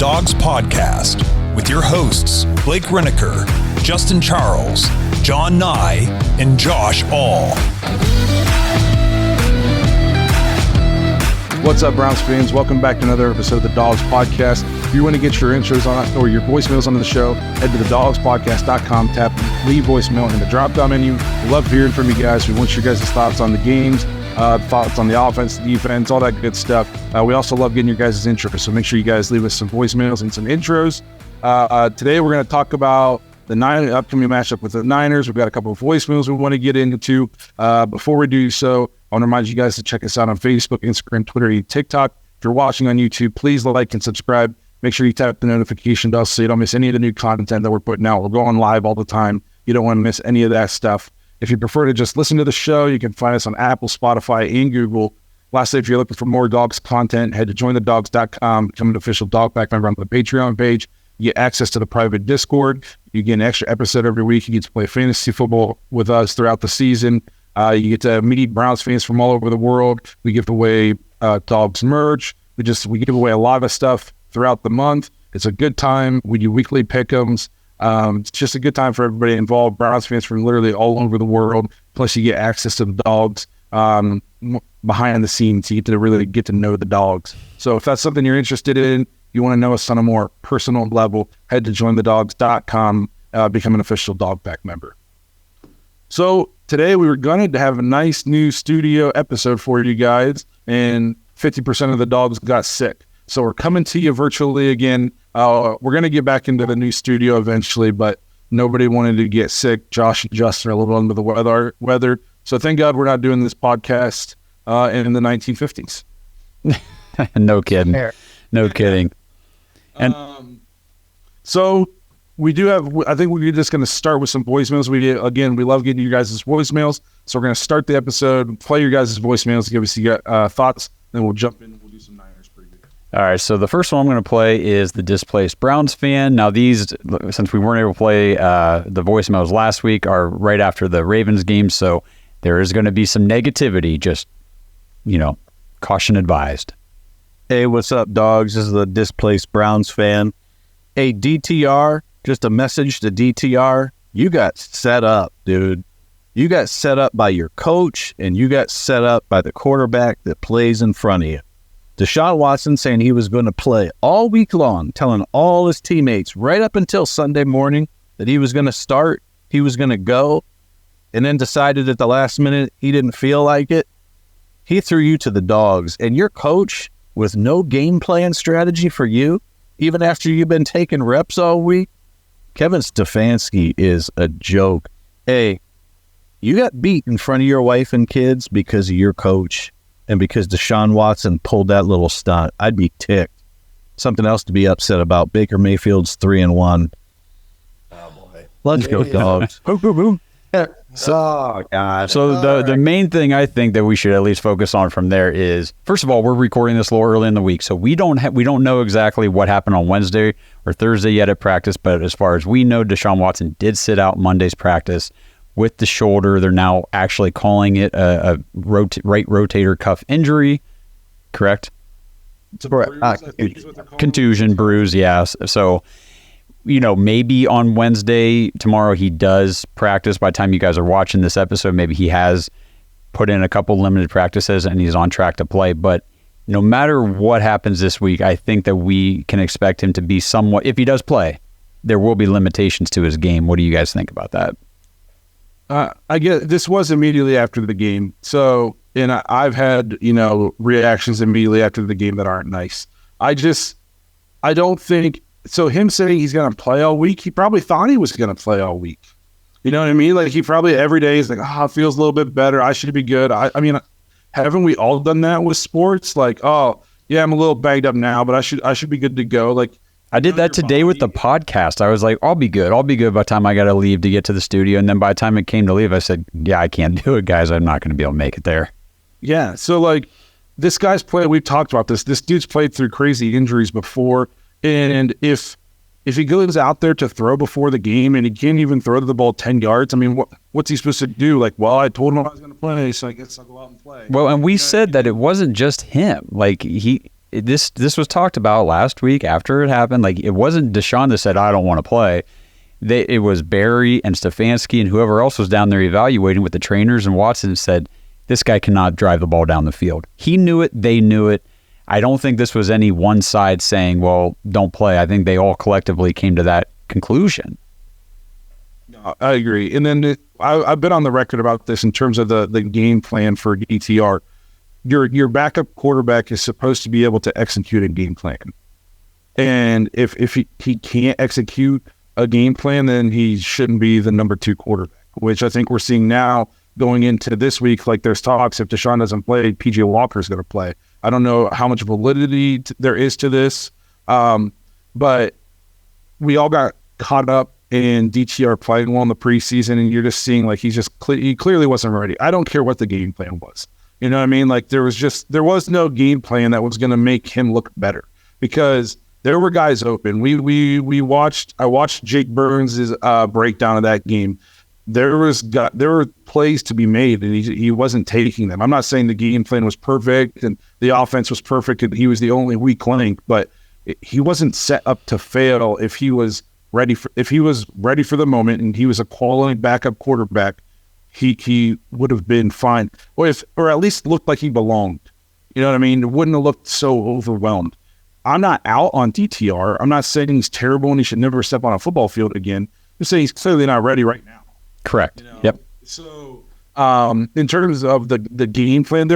Dawgs Podcast with your hosts, Blake Reneker, Justin Charles, John Nye, and Josh All. What's up, Browns fans? Welcome back to another episode of the Dawgs Podcast. If you want to get your intros on or your voicemails on the show, head to thedawgspodcast.com, tap leave voicemail in the drop-down menu. We love hearing from you guys. We want your guys' thoughts on the games, thoughts on the offense, defense, all that good stuff. We also love getting your guys' intros, so make sure you guys leave us some voicemails and some intros. Today we're going to talk about the upcoming matchup with the Niners. We've got a couple of voicemails we want to get into. Before we do so, I want to remind you guys to check us out on Facebook, Instagram, Twitter, and TikTok. If you're watching on YouTube, please like and subscribe. Make sure you tap the notification bell so you don't miss any of the new content that we're putting out. We're going live all the time. You don't want to miss any of that stuff. If you prefer to just listen to the show, you can find us on Apple, Spotify, and Google. Lastly, if you're looking for more Dawgs content, head to jointhedawgs.com, become an official Dawgback member on the Patreon page. You get access to the private Discord. You get an extra episode every week. You get to play fantasy football with us throughout the season. You get to meet Browns fans from all over the world. We give away Dawgs merch. We give away a lot of stuff throughout the month. It's a good time. We do weekly pick'ems. It's just a good time for everybody involved. Browns fans from literally all over the world. Plus, you get access to the Dawgs behind the scenes. You get to really get to know the Dawgs. So if that's something you're interested in, you want to know us on a more personal level, head to jointhedawgs.com, become an official Dawgback member. So today we were going to have a nice new studio episode for you guys, and 50% of the Dawgs got sick. So we're coming to you virtually again. We're going to get back into the new studio eventually, but nobody wanted to get sick. Josh and Justin are a little under the weather. So thank God we're not doing this podcast in the 1950s. No kidding. No kidding. And so we do have, I think we're just going to start with some voicemails. We love getting you guys' voicemails. So we're going to start the episode, play your guys' voicemails, give us your thoughts, then we'll jump in and we'll do some Niners preview. All right, so the first one I'm going to play is the Displaced Browns fan. Now these, since we weren't able to play the voicemails last week, are right after the Ravens game, so there is going to be some negativity, just, caution advised. Hey, what's up, Dawgs? This is the Displaced Browns fan. Hey, DTR, just a message to DTR. You got set up, dude. You got set up by your coach, and you got set up by the quarterback that plays in front of you. Deshaun Watson saying he was going to play all week long, telling all his teammates right up until Sunday morning that he was going to start, he was going to go, and then decided at the last minute he didn't feel like it. He threw you to the dogs, and your coach, with no game plan strategy for you, even after you've been taking reps all week, Kevin Stefanski is a joke. Hey, you got beat in front of your wife and kids because of your coach and because Deshaun Watson pulled that little stunt. I'd be ticked. Something else to be upset about. Baker Mayfield's 3-1. Oh, boy. Let's go, Dawgs. Boom, boom, boom. Oh, God. So the main thing I think that we should at least focus on from there is, first of all, we're recording this a little early in the week, so we don't know exactly what happened on Wednesday or Thursday yet at practice, but as far as we know, Deshaun Watson did sit out Monday's practice with the shoulder. They're now actually calling it a right rotator cuff injury, correct? It's a bruise, contusion, bruise, yes. So, maybe on Wednesday, tomorrow, he does practice. By the time you guys are watching this episode, maybe he has put in a couple limited practices and he's on track to play. But no matter what happens this week, I think that we can expect him to be somewhat, if he does play, there will be limitations to his game. What do you guys think about that? I guess this was immediately after the game. So, and I've had, reactions immediately after the game that aren't nice. I don't think, so him saying he's going to play all week, he probably thought he was going to play all week. You know what I mean? Like he probably every day is like, it feels a little bit better. I should be good. I mean, haven't we all done that with sports? Like, oh yeah, I'm a little banged up now, but I should be good to go. Like I did that today with the podcast. I was like, I'll be good. I'll be good by the time I got to leave to get to the studio. And then by the time it came to leave, I said, yeah, I can't do it, guys. I'm not going to be able to make it there. Yeah. So like this guy's played, we've talked about this. This dude's played through crazy injuries before. And if he goes out there to throw before the game and he can't even throw the ball 10 yards, I mean, what's he supposed to do? Like, well, I told him I was going to play, so I guess I'll go out and play. Well, and we said that it wasn't just him. Like this was talked about last week after it happened. Like, it wasn't Deshaun that said, I don't want to play. It was Barry and Stefanski and whoever else was down there evaluating with the trainers, and Watson said, this guy cannot drive the ball down the field. He knew it. They knew it. I don't think this was any one side saying, well, don't play. I think they all collectively came to that conclusion. No, I agree. And then I've been on the record about this in terms of the game plan for DTR. Your backup quarterback is supposed to be able to execute a game plan. And if he can't execute a game plan, then he shouldn't be the number 2 quarterback, which I think we're seeing now going into this week. Like, there's talks, if Deshaun doesn't play, PJ Walker's going to play. I don't know how much validity there is to this, but we all got caught up in DTR playing well in the preseason, and you're just seeing, like, he clearly wasn't ready. I don't care what the game plan was. You know what I mean? Like, there was no game plan that was going to make him look better, because there were guys open. I watched Jake Burns' breakdown of that game. There were plays to be made, and he wasn't taking them. I'm not saying the game plan was perfect and the offense was perfect and he was the only weak link, but he wasn't set up to fail if he was ready for the moment and he was a quality backup quarterback. He would have been fine, or at least looked like he belonged. You know what I mean? It wouldn't have looked so overwhelmed. I'm not out on DTR. I'm not saying he's terrible and he should never step on a football field again. I'm saying he's clearly not ready right now. Correct. You know? Yep. So, in terms of the game plan,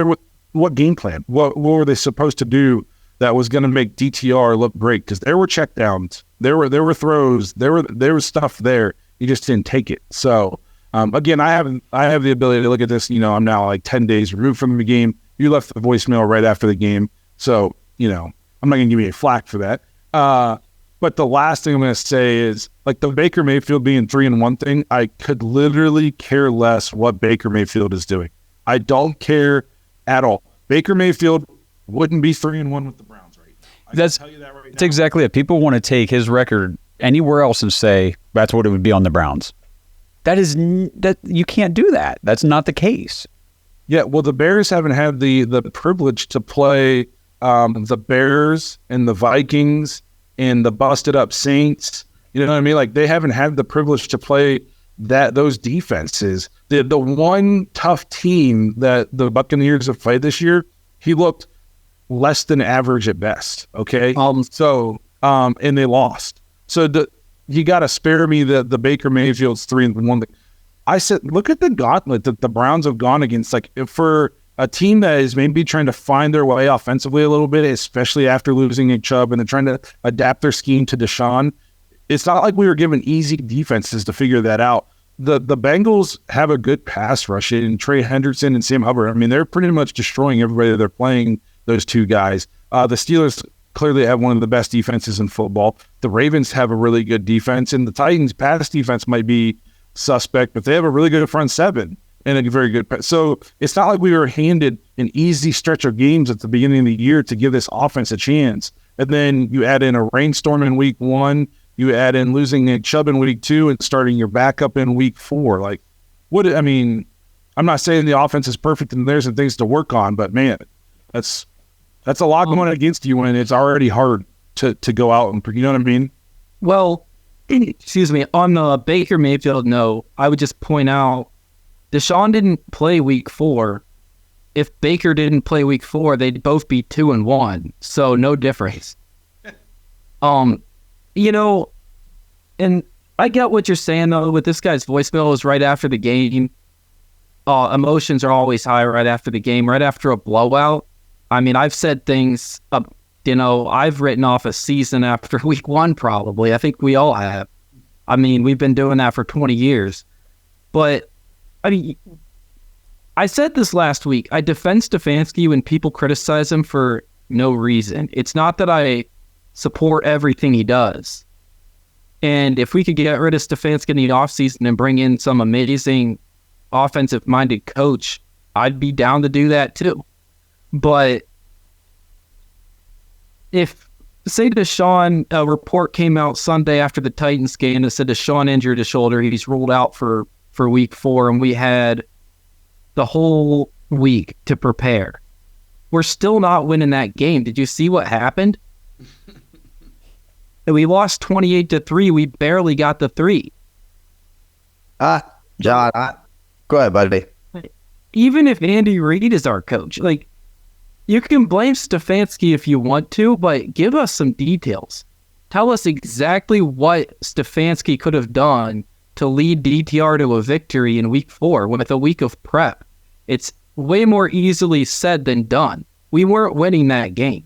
what game plan? What were they supposed to do that was going to make DTR look great? Because there were checkdowns, there were throws, there was stuff there. He just didn't take it. So, again, I have the ability to look at this. You know, I'm now like 10 days removed from the game. You left the voicemail right after the game, so you know I'm not going to give you a flack for that. But the last thing I'm going to say is, like, the Baker Mayfield being 3-1 thing, I could literally care less what Baker Mayfield is doing. I don't care at all. Baker Mayfield wouldn't be 3-1 with the Browns right now. That's exactly it. People want to take his record anywhere else and say that's what it would be on the Browns. That you can't do that. That's not the case. Yeah, well, the Bears haven't had the privilege to play the Bears and the Vikings and the busted up Saints. You know what I mean? Like, they haven't had the privilege to play those defenses. The one tough team that the Buccaneers have played this year, he looked less than average at best. Okay, and they lost. So you got to spare me the Baker Mayfield's 3-1. I said, look at the gauntlet that the Browns have gone against. Like, for a team that is maybe trying to find their way offensively a little bit, especially after losing Nick Chubb, and they're trying to adapt their scheme to Deshaun. It's not like we were given easy defenses to figure that out. The Bengals have a good pass rush in Trey Hendrickson and Sam Hubbard. I mean, they're pretty much destroying everybody they're playing, those two guys. The Steelers clearly have one of the best defenses in football. The Ravens have a really good defense, and the Titans' pass defense might be suspect, but they have a really good front seven and a very good. So it's not like we were handed an easy stretch of games at the beginning of the year to give this offense a chance. And then you add in a rainstorm in week 1, you add in losing Nick Chubb in week 2 and starting your backup in week 4. Like, I'm not saying the offense is perfect and there's some things to work on, but man, that's a lot going against you when it's already hard to go out and, you know what I mean? Well, excuse me, on the Baker Mayfield note, I would just point out Deshaun didn't play week 4. If Baker didn't play week 4, they'd both be 2-1. So no difference. You know, and I get what you're saying though. With this guy's voicemail is right after the game. Emotions are always high right after the game, right after a blowout. I mean, I've said things. I've written off a season after week 1. Probably, I think we all have. I mean, we've been doing that for 20 years. But I mean, I said this last week. I defend Stefanski when people criticize him for no reason. It's not that I support everything he does. And if we could get rid of Stefanski in the offseason and bring in some amazing offensive-minded coach, I'd be down to do that too. But if, say Deshaun, a report came out Sunday after the Titans game that said Deshaun injured his shoulder, he's ruled out for week 4, and we had the whole week to prepare. we're still not winning that game. Did you see what happened? And we lost 28-3. We barely got the 3. John, go ahead, buddy. Even if Andy Reid is our coach, like, you can blame Stefanski if you want to, but give us some details. Tell us exactly what Stefanski could have done to lead DTR to a victory in week 4 with a week of prep. It's way more easily said than done. We weren't winning that game.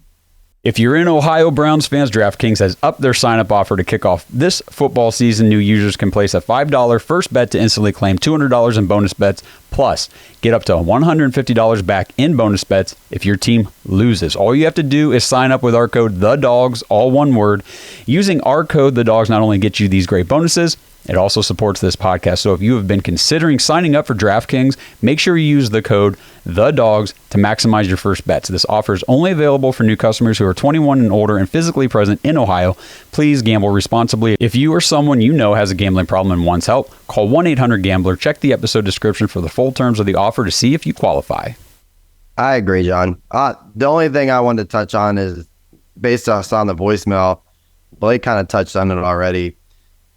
If you're in Ohio, Browns fans, DraftKings has upped their sign-up offer to kick off this football season. New users can place a $5 first bet to instantly claim $200 in bonus bets, plus get up to $150 back in bonus bets if your team loses. All you have to do is sign up with our code THEDAWGS, all one word. Using our code, THEDAWGS, not only gets you these great bonuses, it also supports this podcast. So if you have been considering signing up for DraftKings, make sure you use the code THEDAWGS to maximize your first bets. This offer is only available for new customers who are 21 and older and physically present in Ohio. Please gamble responsibly. If you or someone you know has a gambling problem and wants help, call 1-800-GAMBLER. Check the episode description for the full terms of the offer to see if you qualify. I agree, John. The only thing I wanted to touch on is, based on the voicemail, Blake kind of touched on it already.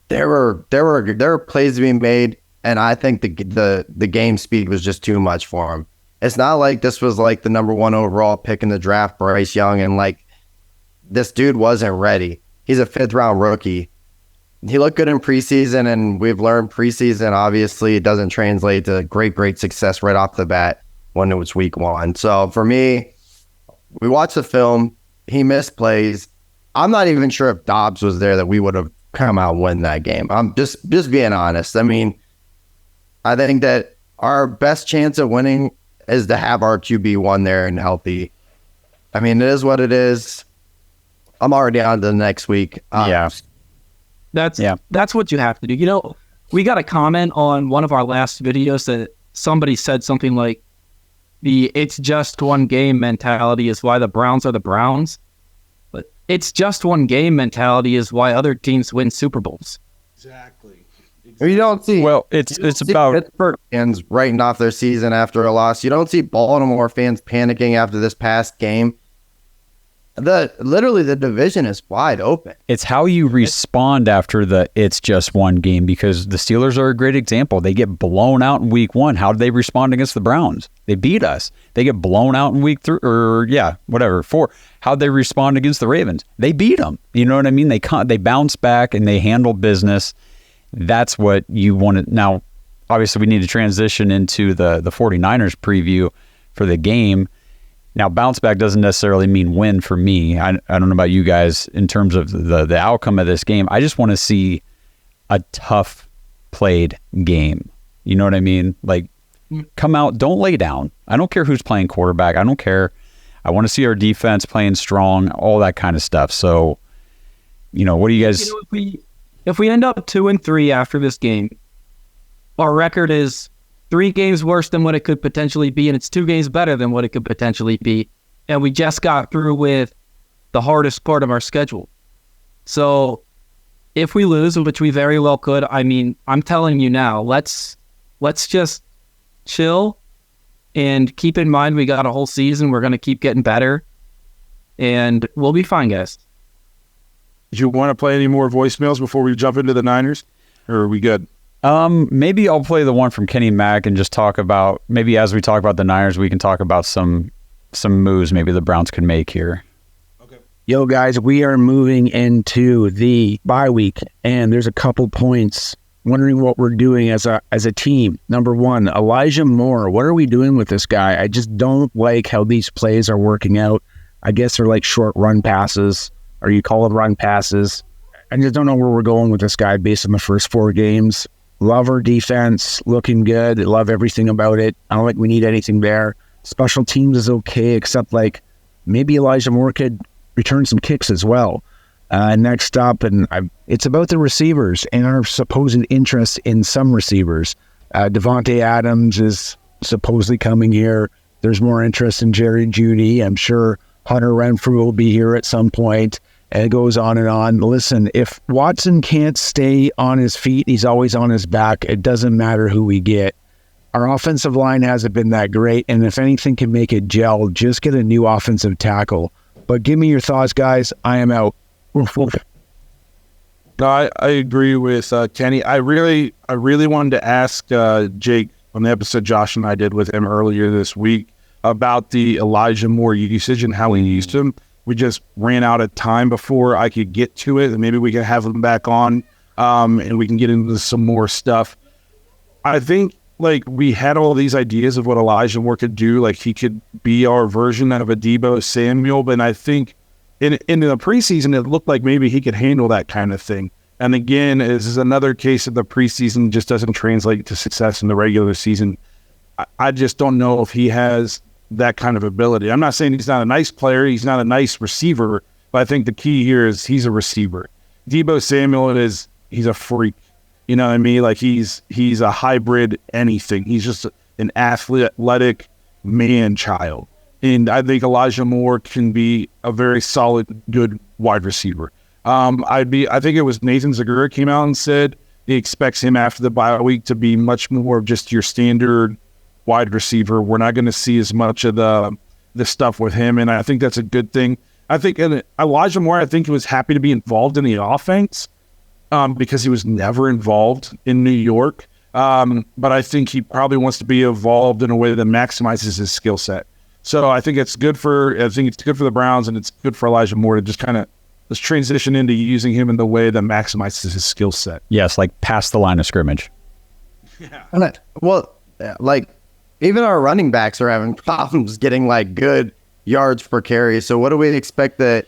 There were plays being made, and I think the game speed was just too much for him. It's not like this was like the number 1 overall pick in the draft, Bryce Young, and like this dude wasn't ready. He's a 5th round rookie. He looked good in preseason, and we've learned preseason, obviously, it doesn't translate to great success right off the bat when it was week 1. So for me, we watched the film. He missed plays. I'm not even sure if Dobbs was there that we would have come out and win that game. I'm just being honest. I mean, I think that our best chance of winning is to have our QB1 there and healthy. I mean, it is what it is. I'm already on to the next week. That's what you have to do. You know, we got a comment on one of our last videos that somebody said something like, the "it's just one game" mentality is why the Browns are the Browns. But it's just one game mentality is why other teams win Super Bowls. Exactly. You don't see. Well, it's about Pittsburgh fans writing off their season after a loss. You don't see Baltimore fans panicking after this past game. Literally the division is wide open. It's how you respond after it's just one game, because the Steelers are a great example. They get blown out in week 1. How did they respond against the Browns? They beat us. They get blown out in week 3 or 4. How'd they respond against the Ravens? They beat them. You know what I mean? They bounce back and they handle business. That's what you want to. Now, obviously, we need to transition into the 49ers preview for the game. Now, bounce back doesn't necessarily mean win for me. I don't know about you guys in terms of the outcome of this game. I just want to see a tough played game. You know what I mean? Like, come out, don't lay down. I don't care who's playing quarterback. I don't care. I want to see our defense playing strong, all that kind of stuff. So, you know, what do you guys... You know, if we end up 2-3 after this game, our record is 3 games worse than what it could potentially be, and it's 2 games better than what it could potentially be. And we just got through with the hardest part of our schedule. So if we lose, which we very well could, I mean, I'm telling you now, let's just chill and keep in mind we got a whole season. We're going to keep getting better, and we'll be fine, guys. Did you want to play any more voicemails before we jump into the Niners? Or are we good? Maybe I'll play the one from Kenny Mack and just talk about, maybe as we talk about the Niners, we can talk about some moves maybe the Browns could make here. Okay. Yo, guys, we are moving into the bye week, and there's a couple points. Wondering what we're doing as a team. Number 1, Elijah Moore. What are we doing with this guy? I just don't like how these plays are working out. I guess they're like short run passes, or you call it run passes. I just don't know where we're going with this guy based on the first 4 games. Love our defense, looking good. Love everything about it. I don't think we need anything there. Special teams is okay, except like maybe Elijah Moore could return some kicks as well. Next up, it's about the receivers and our supposed interest in some receivers. Devontae Adams is supposedly coming here. There's more interest in Jerry Jeudy. I'm sure Hunter Renfrew will be here at some point. And it goes on and on. Listen, if Watson can't stay on his feet, he's always on his back. It doesn't matter who we get. Our offensive line hasn't been that great, and if anything can make it gel, just get a new offensive tackle. But give me your thoughts, guys. I am out. No, I agree with Kenny. I really wanted to ask Jake on the episode Josh and I did with him earlier this week about the Elijah Moore usage and how he used him. We just ran out of time before I could get to it, and maybe we can have him back on and we can get into some more stuff. I think we had all these ideas of what Elijah Moore could do. Like, he could be our version of a Deebo Samuel, but I think in the preseason, it looked like maybe he could handle that kind of thing. And again, this is another case of the preseason just doesn't translate to success in the regular season. I just don't know if he has that kind of ability. I'm not saying he's not a nice player. He's not a nice receiver, but I think the key here is he's a receiver. Deebo Samuel he's a freak. You know what I mean? Like, he's a hybrid anything. He's just an athletic man-child. And I think Elijah Moore can be a very solid, good wide receiver. I think it was Nathan Zagura came out and said he expects him after the bye week to be much more of just your standard wide receiver. We're not going to see as much of the stuff with him, and I think that's a good thing. I think Elijah Moore, I think he was happy to be involved in the offense because he was never involved in New York. But I think he probably wants to be involved in a way that maximizes his skill set. So I think it's good for the Browns, and it's good for Elijah Moore to just kind of let's transition into using him in the way that maximizes his skill set. Yes, like past the line of scrimmage. Yeah. Well, even our running backs are having problems getting good yards per carry. So what do we expect that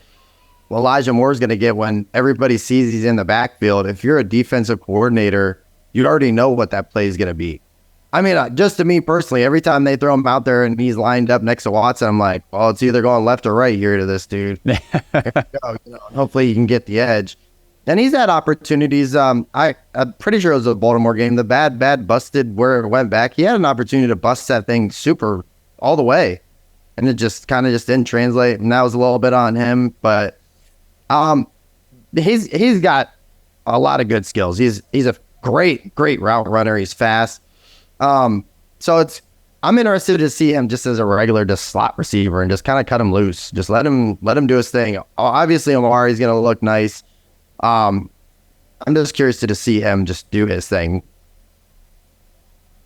Elijah Moore is going to get when everybody sees he's in the backfield? If you're a defensive coordinator, you already know what that play is going to be. I mean, just to me personally, every time they throw him out there and he's lined up next to Watson, I'm like, well, it's either going left or right here to this dude. Hopefully he can get the edge. And he's had opportunities. I'm pretty sure it was a Baltimore game. The bad busted where it went back. He had an opportunity to bust that thing super all the way. And it just kind of just didn't translate. And that was a little bit on him. But he's got a lot of good skills. He's a great route runner. He's fast. So I'm interested to see him just as a regular just slot receiver and just kind of cut him loose. Just let him do his thing. Obviously, Omari's going to look nice. I'm just curious to see him just do his thing.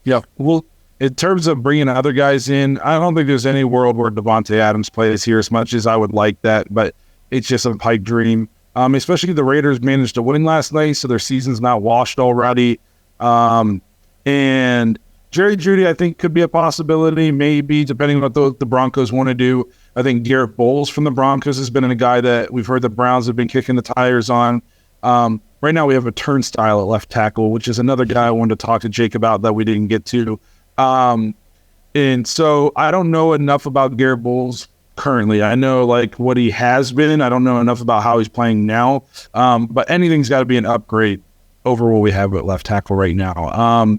Yeah, well, in terms of bringing other guys in, I don't think there's any world where Devontae Adams plays here as much as I would like that, but it's just a pipe dream. Especially the Raiders managed to win last night, so their season's not washed already. And Jerry Jeudy, I think, could be a possibility, maybe, depending on what the Broncos want to do. I think Garrett Bowles from the Broncos has been a guy that we've heard the Browns have been kicking the tires on. Right now we have a turnstile at left tackle, which is another guy I wanted to talk to Jake about that we didn't get to. And so I don't know enough about Garrett Bowles currently. I know what he has been. I don't know enough about how he's playing now. But anything's got to be an upgrade over what we have at left tackle right now.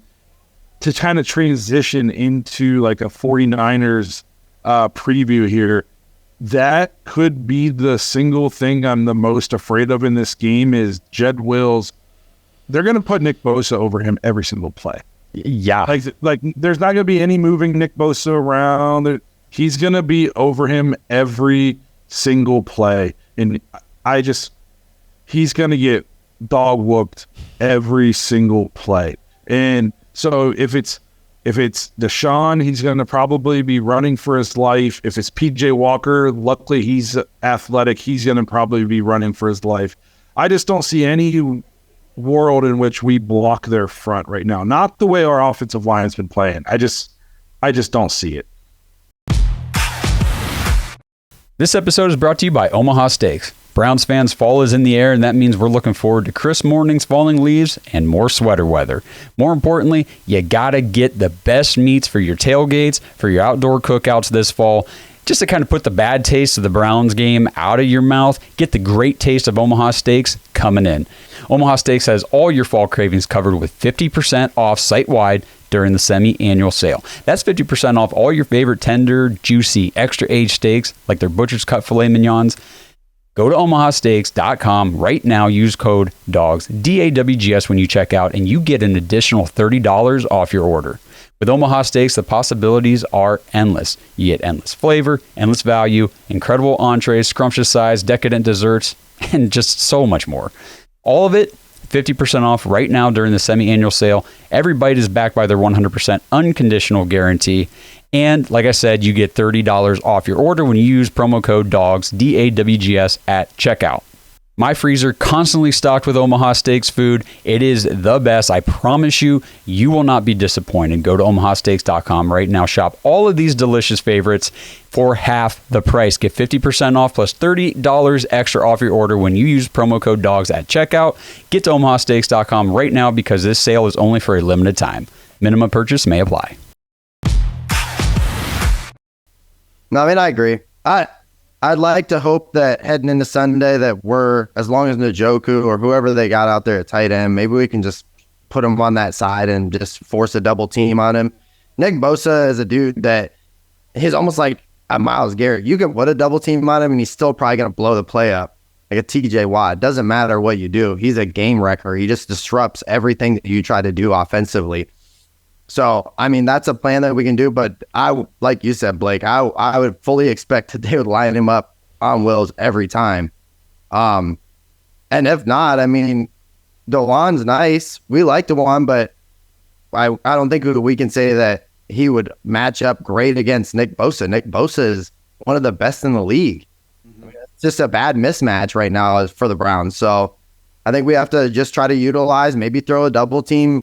To kind of transition into a 49ers preview here, that could be the single thing I'm the most afraid of in this game is Jed Wills. They're going to put Nick Bosa over him every single play. Yeah. There's not going to be any moving Nick Bosa around. He's going to be over him every single play. And he's going to get dog whooped every single play. And so if it's Deshaun, he's going to probably be running for his life. If it's PJ Walker, luckily he's athletic. He's going to probably be running for his life. I just don't see any world in which we block their front right now. Not the way our offensive line's been playing. I just don't see it. This episode is brought to you by Omaha Steaks. Browns fans, fall is in the air, and that means we're looking forward to crisp mornings, falling leaves, and more sweater weather. More importantly, you gotta get the best meats for your tailgates, for your outdoor cookouts this fall. Just to kind of put the bad taste of the Browns game out of your mouth, get the great taste of Omaha Steaks coming in. Omaha Steaks has all your fall cravings covered with 50% off site-wide during the semi-annual sale. That's 50% off all your favorite tender, juicy, extra-aged steaks like their butcher's cut filet mignons. Go to omahasteaks.com right now. Use code DAWGS, DAWGS, when you check out, and you get an additional $30 off your order. With Omaha Steaks, the possibilities are endless. You get endless flavor, endless value, incredible entrees, scrumptious sides, decadent desserts, and just so much more. All of it 50% off right now during the semi-annual sale. Every bite is backed by their 100% unconditional guarantee. And like I said, you get $30 off your order when you use promo code DAWGS, DAWGS, at checkout. My freezer constantly stocked with Omaha Steaks food. It is the best. I promise you, you will not be disappointed. Go to omahasteaks.com right now. Shop all of these delicious favorites for half the price. Get 50% off plus $30 extra off your order when you use promo code DAWGS at checkout. Get to omahasteaks.com right now because this sale is only for a limited time. Minimum purchase may apply. No, I mean, I agree. I'd like to hope that heading into Sunday that we're, as long as Njoku or whoever they got out there at tight end, maybe we can just put him on that side and just force a double team on him. Nick Bosa is a dude that he's almost like a Myles Garrett. You can put a double team on him and he's still probably going to blow the play up like a TJ Watt. It doesn't matter what you do. He's a game wrecker. He just disrupts everything that you try to do offensively. So, I mean, that's a plan that we can do, but like you said, Blake, I would fully expect that they would line him up on Wills every time. And if not, I mean, DeJuan's nice. We like DeJuan, but I don't think we can say that he would match up great against Nick Bosa. Nick Bosa is one of the best in the league. I mean, it's just a bad mismatch right now for the Browns. So I think we have to just try to utilize, maybe throw a double team,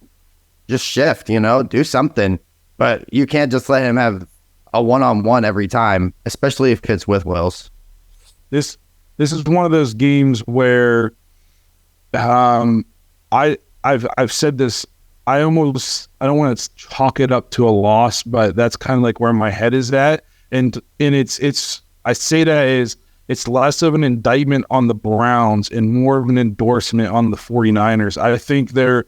just shift, do something. But you can't just let him have a one-on-one every time, especially if it's with Wills. This is one of those games where I've said this. I don't want to chalk it up to a loss, but that's kind of like where my head is at. And it's I say that is it's less of an indictment on the Browns and more of an endorsement on the 49ers. I think they're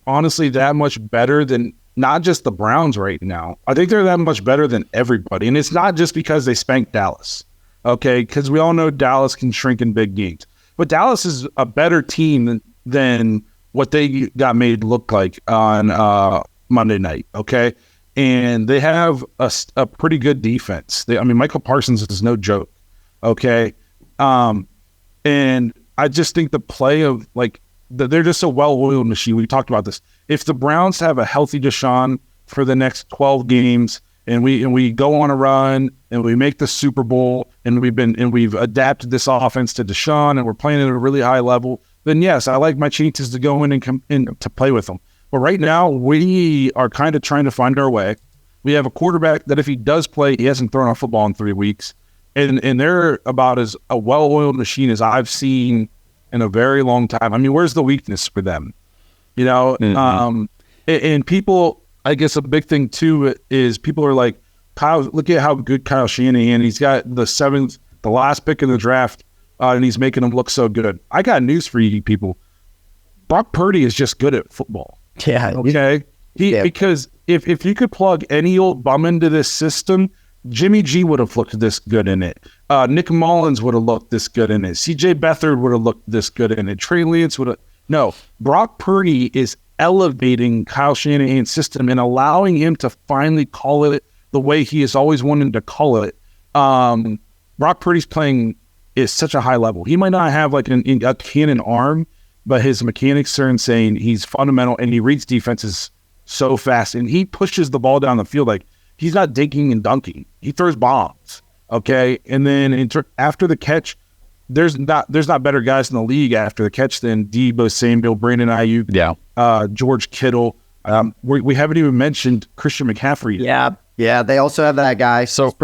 honestly that much better than not just the Browns right now. I think they're that much better than everybody. And it's not just because they spanked Dallas, okay? Because we all know Dallas can shrink in big games. But Dallas is a better team than what they got made look like on Monday night, okay? And they have a pretty good defense. Michael Parsons is no joke, okay? And I just think the play of, they're just a well-oiled machine. We talked about this. If the Browns have a healthy Deshaun for the next 12 games, and we go on a run, and we make the Super Bowl, and we've adapted this offense to Deshaun, and we're playing at a really high level, then yes, I like my chances to go in and come in to play with them. But right now, we are kind of trying to find our way. We have a quarterback that if he does play, he hasn't thrown a football in 3 weeks, and they're about as a well-oiled machine as I've seen in a very long time. I mean, where's the weakness for them? And people, I guess a big thing too is people are like, Kyle, look at how good Kyle Shanahan. He's got the last pick in the draft, and he's making them look so good. I got news for you people. Brock Purdy is just good at football. Yeah. Okay. Because if you could plug any old bum into this system, Jimmy G would have looked this good in it. Nick Mullins would have looked this good in it. CJ Beathard would have looked this good in it. Trey Lance would have. No, Brock Purdy is elevating Kyle Shanahan's system and allowing him to finally call it the way he has always wanted to call it. Brock Purdy's playing is such a high level. He might not have like a cannon arm, but his mechanics are insane. He's fundamental, and he reads defenses so fast, and he pushes the ball down the field like he's not dinking and dunking. He throws bombs, okay? And then after the catch, there's not better guys in the league after the catch than Deebo Samuel, Brandon Ayuk, George Kittle. We haven't even mentioned Christian McCaffrey yet. Yeah. They also have that guy. So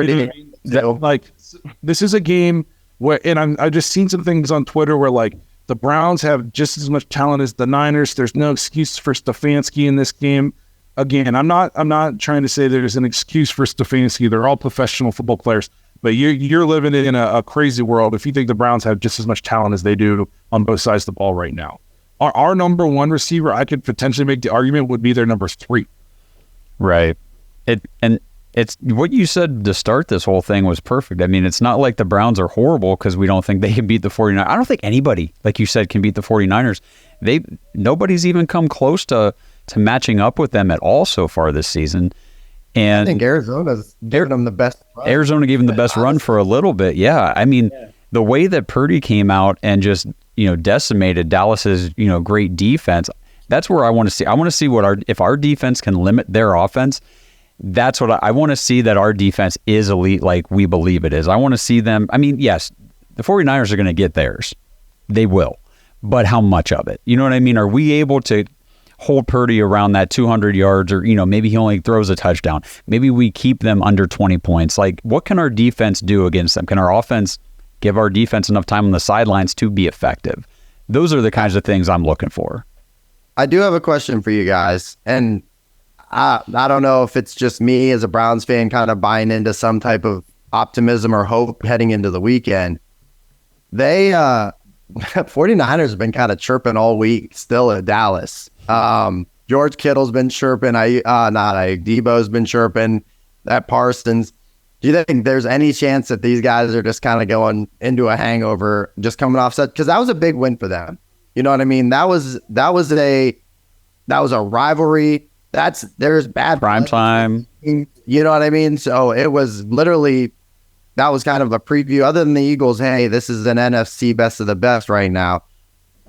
this is a game where, and I've just seen some things on Twitter where like the Browns have just as much talent as the Niners. There's no excuse for Stefanski in this game. Again, I'm not trying to say there's an excuse for Stefanski. They're all professional football players. But you're living in a crazy world if you think the Browns have just as much talent as they do on both sides of the ball right now. Our number one receiver, I could potentially make the argument, would be their number 3. Right. It's what you said to start this whole thing was perfect. I mean, it's not like the Browns are horrible because we don't think they can beat the 49ers. I don't think anybody, like you said, can beat the 49ers. Nobody's even come close to to matching up with them at all so far this season. And I think Arizona's giving them the best run. Arizona gave him the best run for a little bit. Yeah. I mean, the way that Purdy came out and just, decimated Dallas's, great defense, that's where I want to see. I want to see if our defense can limit their offense. That's what I want to see, that our defense is elite like we believe it is. I want to see them. I mean, yes, the 49ers are going to get theirs. They will. But how much of it? You know what I mean? Are we able to hold Purdy around that 200 yards, or, maybe he only throws a touchdown? Maybe we keep them under 20 points. Like, what can our defense do against them? Can our offense give our defense enough time on the sidelines to be effective? Those are the kinds of things I'm looking for. I do have a question for you guys, and I don't know if it's just me as a Browns fan kind of buying into some type of optimism or hope heading into the weekend. 49ers have been kind of chirping all week still at Dallas. George Kittle's been chirping. Debo's been chirping. That Parsons. Do you think there's any chance that these guys are just kind of going into a hangover, just coming off set? Because that was a big win for them. You know what I mean? That was a rivalry. There's bad prime time. You know what I mean? So it was literally, that was kind of a preview. Other than the Eagles, hey, this is an NFC best of the best right now.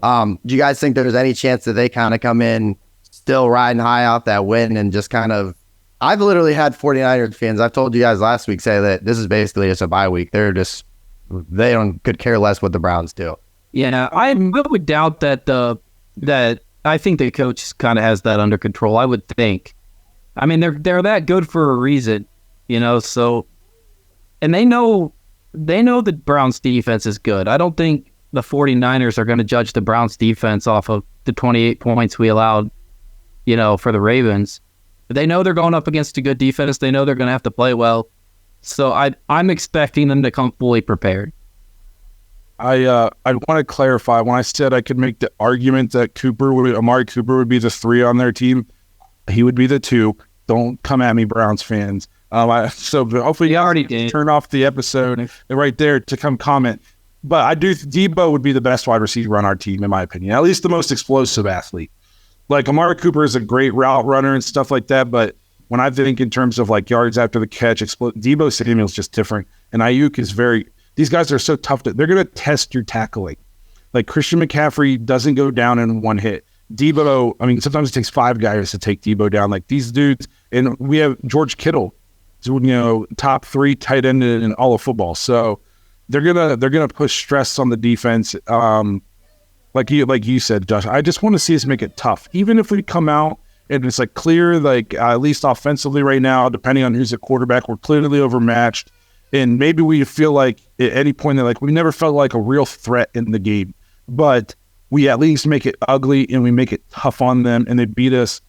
Do you guys think there's any chance that they kind of come in still riding high off that win and just kind of? I've literally had 49ers fans, I've told you guys last week, say that this is basically just a bye week. They could care less what the Browns do. Yeah, I would doubt that I think the coach kind of has that under control. I would think. I mean, they're that good for a reason, so, and they know the Browns defense is good. I don't think the 49ers are going to judge the Browns defense off of the 28 points we allowed, for the Ravens. They know they're going up against a good defense. They know they're going to have to play well. So I'm expecting them to come fully prepared. I want to clarify. When I said I could make the argument that Amari Cooper would be the 3 on their team, he would be the 2. Don't come at me, Browns fans. So hopefully you already did turn off the episode right there to come comment. But Debo would be the best wide receiver on our team, in my opinion. At least the most explosive athlete. Like, Amari Cooper is a great route runner and stuff like that, but when I think in terms of like yards after the catch, Debo Samuel's just different. And Ayuk is these guys are so tough they're going to test your tackling. Like, Christian McCaffrey doesn't go down in one hit. Debo, I mean, sometimes it takes 5 guys to take Debo down. Like, these dudes, and we have George Kittle, top 3 tight end in all of football. So they're gonna push stress on the defense. Like you said, Josh, I just want to see us make it tough. Even if we come out and it's like clear, like at least offensively right now, depending on who's at quarterback, we're clearly overmatched. And maybe we feel like at any point that like we never felt like a real threat in the game, but we at least make it ugly and we make it tough on them, and they beat us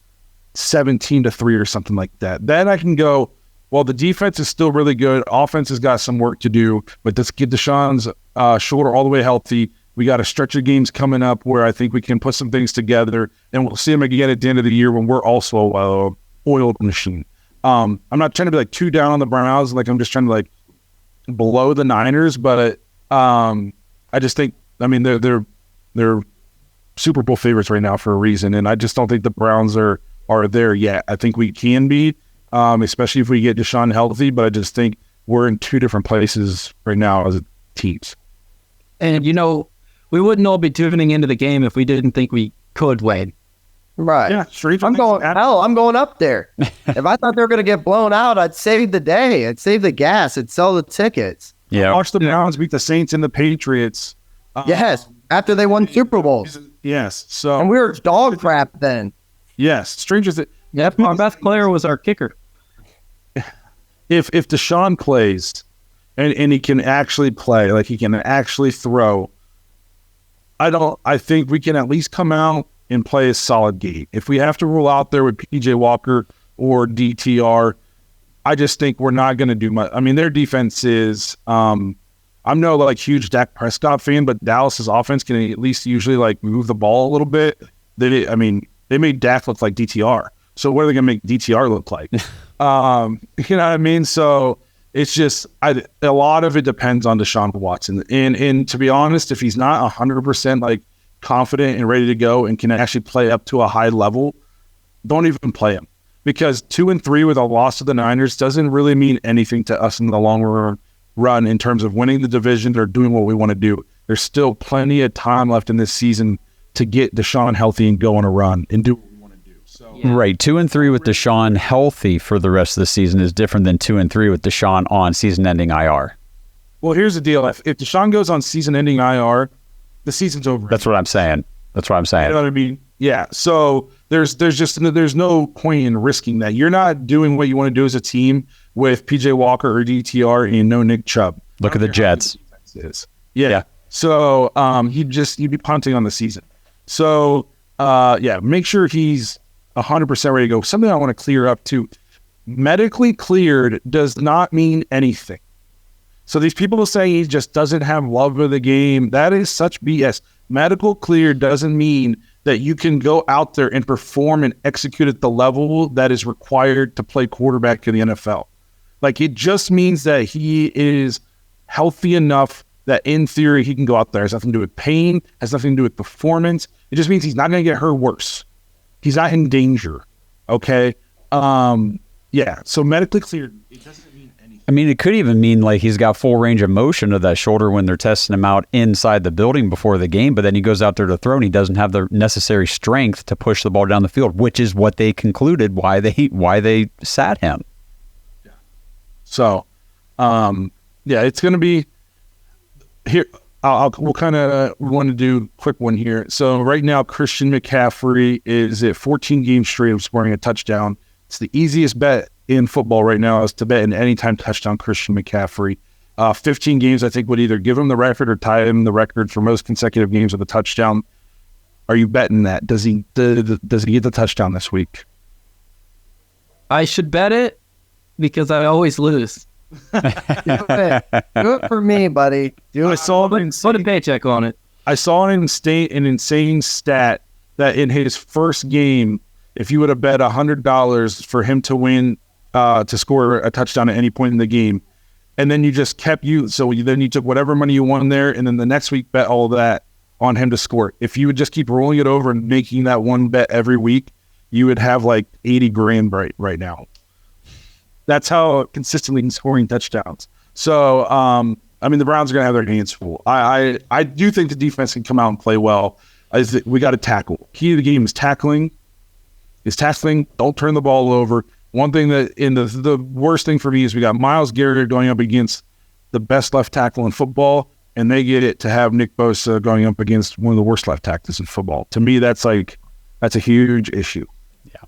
17-3 or something like that. Then I can go, well, the defense is still really good. Offense has got some work to do, but let's get Deshaun's shoulder all the way healthy. We got a stretch of games coming up where I think we can put some things together, and we'll see them again at the end of the year when we're also an oiled machine. I'm not trying to be like too down on the Browns. Like, I'm just trying to like below the Niners, but I just think, I mean, they're Super Bowl favorites right now for a reason, and I just don't think the Browns are there yet. I think we can be, especially if we get Deshaun healthy, but I just think we're in 2 different places right now as teams. And we wouldn't all be tuning into the game if we didn't think we could win. Right. Yeah, I'm going up there. If I thought they were going to get blown out, I'd save the day. I'd save the gas. I'd sell the tickets. Yeah. Watch the Browns beat the Saints and the Patriots. Yes. After they won Super Bowls. Yes. So. And we were dog crap then. Yes. Strangers that. Yep. Our best player was our kicker. If Deshaun plays and he can actually play, like he can actually throw, I think we can at least come out and play a solid game. If we have to rule out there with PJ Walker or DTR, I just think we're not going to do much. I mean, their defense is, I'm no like huge Dak Prescott fan, but Dallas's offense can at least usually like move the ball a little bit. They made Dak look like DTR. So what are they going to make DTR look like? You know what I mean? So it's just, a lot of it depends on Deshaun Watson. And to be honest, if he's not 100% like confident and ready to go and can actually play up to a high level, don't even play him, because 2-3 with a loss to the Niners doesn't really mean anything to us in the long run in terms of winning the division or doing what we want to do. There's still plenty of time left in this season to get Deshaun healthy and go on a run and do what we want to do. So Right. 2-3 with Deshaun healthy for the rest of the season is different than 2-3 with Deshaun on season-ending IR. Well, here's the deal. If Deshaun goes on season-ending IR, the season's over. That's what I'm saying. You know what I mean? Yeah. So there's no point in risking that. You're not doing what you want to do as a team with PJ Walker or DTR and no Nick Chubb. Look at the Jets. Yeah. So you'd be punting on the season. So make sure he's 100% ready to go. Something I want to clear up too. Medically cleared does not mean anything. So these people say he just doesn't have love of the game. That is such BS. Medical clear doesn't mean that you can go out there and perform and execute at the level that is required to play quarterback in the NFL. Like, it just means that he is healthy enough that in theory he can go out there. It has nothing to do with pain, has nothing to do with performance. It just means he's not going to get hurt worse. He's not in danger. Okay. So medically cleared, it doesn't mean anything. I mean, it could even mean like he's got full range of motion of that shoulder when they're testing him out inside the building before the game, but then he goes out there to throw and he doesn't have the necessary strength to push the ball down the field, which is what they concluded why they sat him. Yeah. So, it's going to be here. We'll kind of want to do a quick one here. So right now, Christian McCaffrey is at 14 games straight of scoring a touchdown. It's the easiest bet in football right now is to bet an anytime touchdown Christian McCaffrey. 15 games, I think, would either give him the record or tie him the record for most consecutive games with a touchdown. Are you betting that? Does he get the touchdown this week? I should bet it because I always lose. Do it for me, buddy. I saw Put a paycheck on it. I saw an insane stat that in his first game, if you would have bet $100 for him to win, to score a touchdown at any point in the game, and then you just then you took whatever money you won there, and then the next week bet all that on him to score. If you would just keep rolling it over and making that one bet every week, you would have like 80 grand right now. That's how consistently he's scoring touchdowns. So, the Browns are going to have their hands full. I do think the defense can come out and play well. We got to tackle. Key to the game is tackling. Don't turn the ball over. One thing that the worst thing for me is we got Myles Garrett going up against the best left tackle in football, and they get it to have Nick Bosa going up against one of the worst left tackles in football. To me, that's a huge issue. Yeah.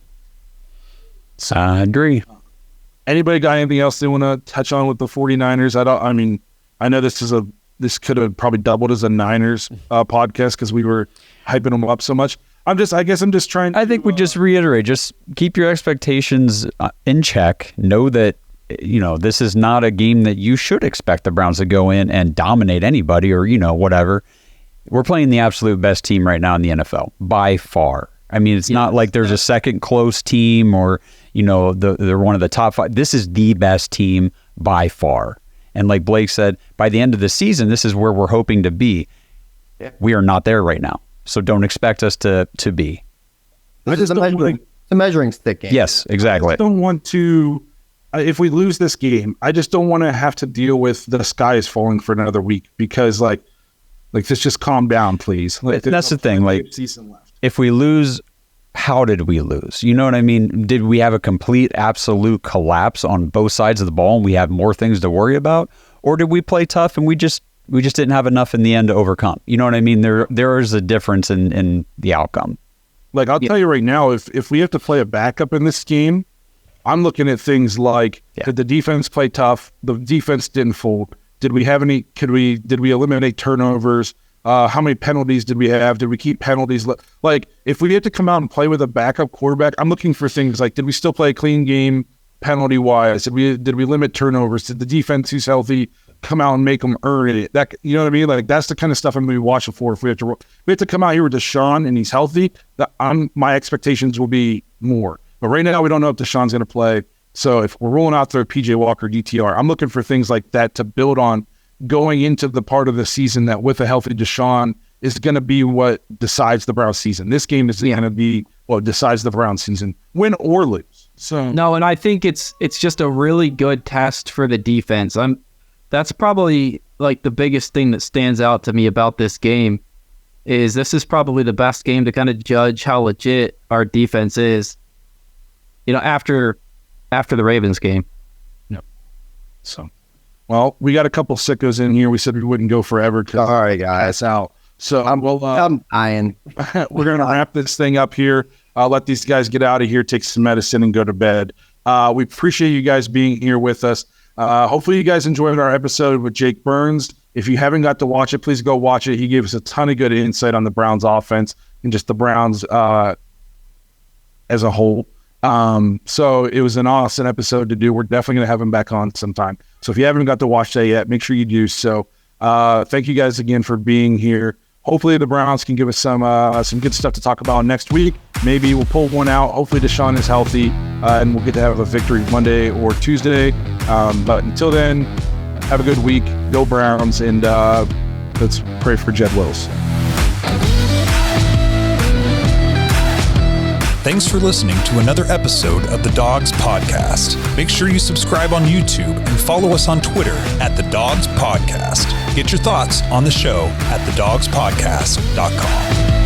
So, I agree. Anybody got anything else they want to touch on with the 49ers? I know this could have probably doubled as a Niners podcast because we were hyping them up so much. I guess I'm just trying to... I think we just reiterate, just keep your expectations in check. Know that, this is not a game that you should expect the Browns to go in and dominate anybody or, whatever. We're playing the absolute best team right now in the NFL, by far. I mean, it's not like there's a second close team or, they're one of the top five. This is the best team by far. And like Blake said, by the end of the season, this is where we're hoping to be. Yeah. We are not there right now. So don't expect us to be. This is the measuring stick game. Yes, exactly. I don't want to, if we lose this game, I just don't want to have to deal with the sky is falling for another week because let's just calm down, please. That's the thing. Season left. If we lose, how did we lose? You know what I mean? Did we have a complete, absolute collapse on both sides of the ball and we have more things to worry about? Or did we play tough and we just didn't have enough in the end to overcome? You know what I mean? There is a difference in the outcome. I'll tell you right now, if we have to play a backup in this game, I'm looking at things like, did the defense play tough? The defense didn't fold. Did we eliminate turnovers? How many penalties did we have? Did we keep penalties? If we have to come out and play with a backup quarterback, I'm looking for things like, did we still play a clean game penalty wise? Did we limit turnovers? Did the defense who's healthy come out and make them earn it? That, you know what I mean? That's the kind of stuff I'm going to be watching for. If we have to come out here with Deshaun and he's healthy, my expectations will be more. But right now we don't know if Deshaun's going to play. So if we're rolling out there PJ Walker, DTR, I'm looking for things like that to build on going into the part of the season that with a healthy Deshaun is going to be what decides the Browns season. This game is going to be what decides the Browns season, win or lose. So no, and I think it's just a really good test for the defense. That's probably like the biggest thing that stands out to me about this game is this is probably the best game to kind of judge how legit our defense is, after the Ravens game. Yep. So, well, we got a couple sickos in here. We said we wouldn't go forever. All right, guys. Out. So I'm dying. We're going to wrap this thing up here. I'll let these guys get out of here, take some medicine, and go to bed. We appreciate you guys being here with us. Hopefully you guys enjoyed our episode with Jake Burns. If you haven't got to watch it, please go watch it. He gave us a ton of good insight on the Browns offense and just the Browns as a whole. So it was an awesome episode to do. We're definitely going to have him back on sometime. So if you haven't got to watch that yet, make sure you do so. Thank you guys again for being here. Hopefully the Browns can give us some good stuff to talk about next week. Maybe we'll pull one out. Hopefully Deshaun is healthy, and we'll get to have a victory Monday or Tuesday. But until then, have a good week. Go Browns, and let's pray for Jed Wills. Thanks for listening to another episode of the Dawgs Podcast. Make sure you subscribe on YouTube and follow us on Twitter at the Dawgs Podcast. Get your thoughts on the show at thedawgspodcast.com.